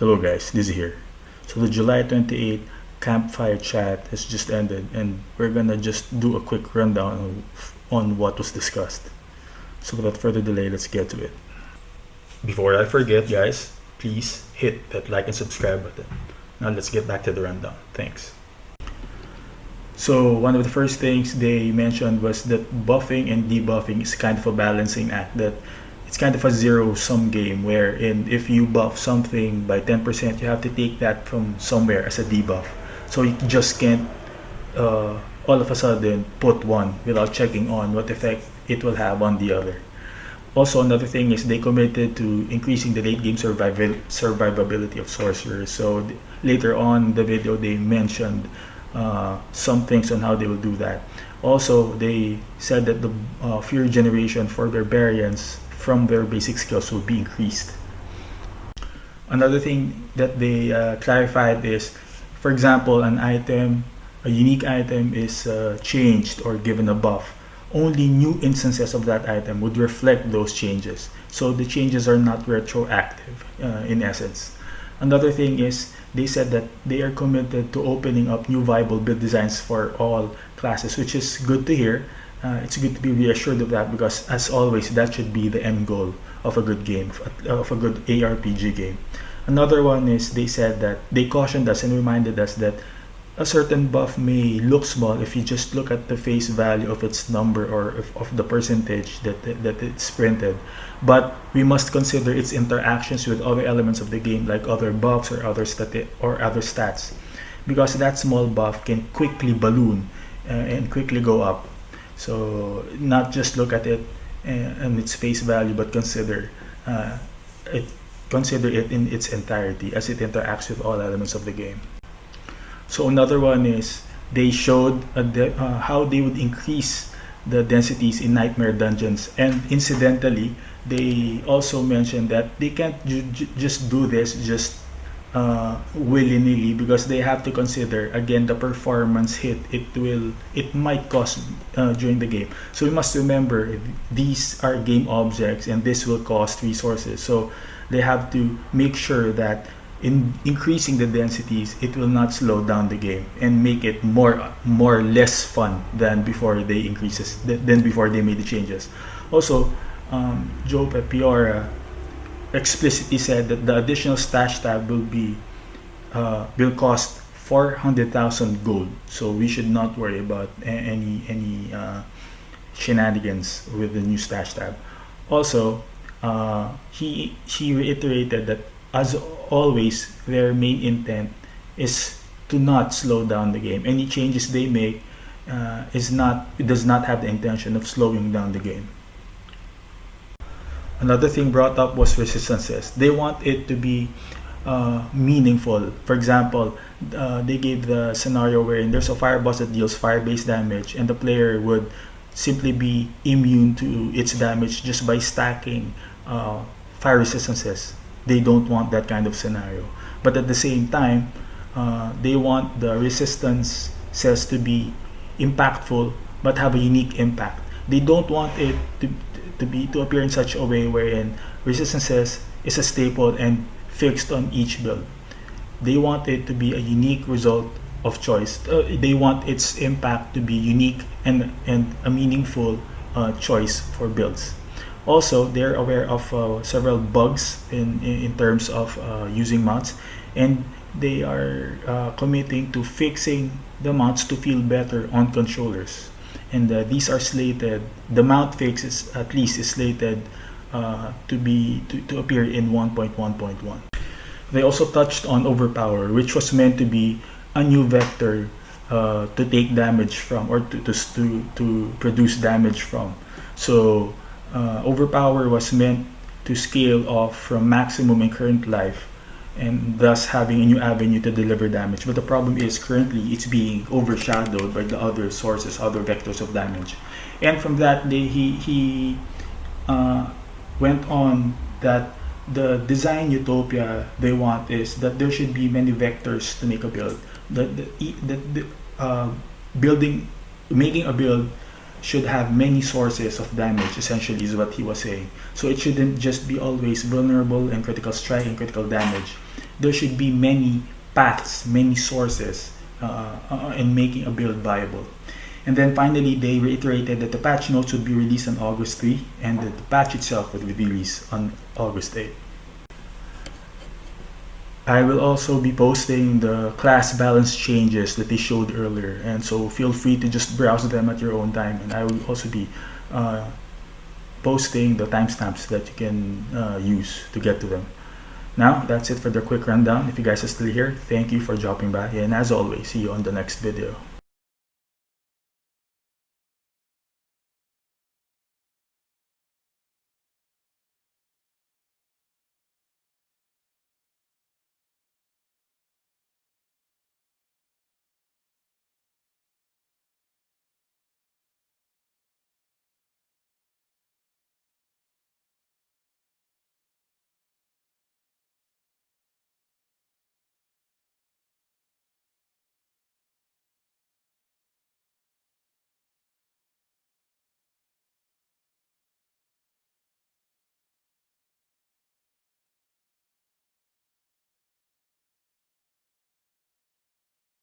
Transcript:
Hello guys, Dizzy here. So the July 28th Campfire Chat has just ended and we're gonna just do a quick rundown on what was discussed. So without further delay, let's get to it. Before I forget guys, please hit that like and subscribe button. Now let's get back to the rundown. Thanks. So one of the first things they mentioned was that buffing and debuffing is kind of a balancing act, that it's kind of a zero-sum game wherein if you buff something by 10%, you have to take that from somewhere as a debuff. So you just can't all of a sudden put one without checking on what effect it will have on the other. Also, another thing is they committed to increasing the late game survivability of sorcerers. So later on in the video they mentioned some things on how they will do that. Also, they said that the fury generation for barbarians from their basic skills will be increased. Another thing that they clarified is, for example, a unique item is changed or given a buff. Only new instances of that item would reflect those changes. So the changes are not retroactive in essence. Another thing is they said that they are committed to opening up new viable build designs for all classes, which is good to hear. It's good to be reassured of that because, as always, that should be the end goal of a good game, of a good ARPG game. Another one is they said that they cautioned us and reminded us that a certain buff may look small if you just look at the face value of its number or of the percentage that it's printed, but we must consider its interactions with other elements of the game, like other buffs or other stats, because that small buff can quickly balloon and quickly go up. So not just look at it and its face value, but consider it in its entirety as it interacts with all elements of the game. So another one is they showed how they would increase the densities in nightmare dungeons, and incidentally they also mentioned that they can't just do this just willy-nilly, because they have to consider again the performance hit it might cause during the game. So we must remember these are game objects and this will cost resources, so they have to make sure that in increasing the densities it will not slow down the game and make it more less fun than before they made the changes. Also, Joe Pepiora explicitly said that the additional stash tab will cost 400,000 gold, so we should not worry about any shenanigans with the new stash tab. Also, he reiterated that, as always, their main intent is to not slow down the game. Any changes they make does not have the intention of slowing down the game. Another thing brought up was resistances. They want it to be meaningful. For example, they gave the scenario wherein there's a fire boss that deals fire-based damage and the player would simply be immune to its damage just by stacking fire resistances. They don't want that kind of scenario. But at the same time, they want the resistances to be impactful but have a unique impact. They don't want it to appear in such a way wherein resistances is a staple and fixed on each build. They want it to be a unique result of choice. They want its impact to be unique and a meaningful choice for builds. Also, they're aware of several bugs in terms of using mounts, and they are committing to fixing the mounts to feel better on controllers. And these are slated. The mount fix is slated to appear in 1.1.1. They also touched on overpower, which was meant to be a new vector to take damage from, or to produce damage from. So overpower was meant to scale off from maximum and current life, and thus having a new avenue to deliver damage. But the problem is currently it's being overshadowed by the other sources, other vectors of damage. And from that he went on that the design utopia they want is that there should be many vectors to make a build. Making a build should have many sources of damage, essentially, is what he was saying. So it shouldn't just be always vulnerable and critical strike and critical damage. there should be many paths, many sources in making a build viable. And then finally, they reiterated that the patch notes would be released on August 3 and that the patch itself would be released on August 8. I will also be posting the class balance changes that they showed earlier, and so feel free to just browse them at your own time, and I will also be posting the timestamps that you can use to get to them. Now, that's it for the quick rundown. If you guys are still here, thank you for dropping by, and as always, see you on the next video.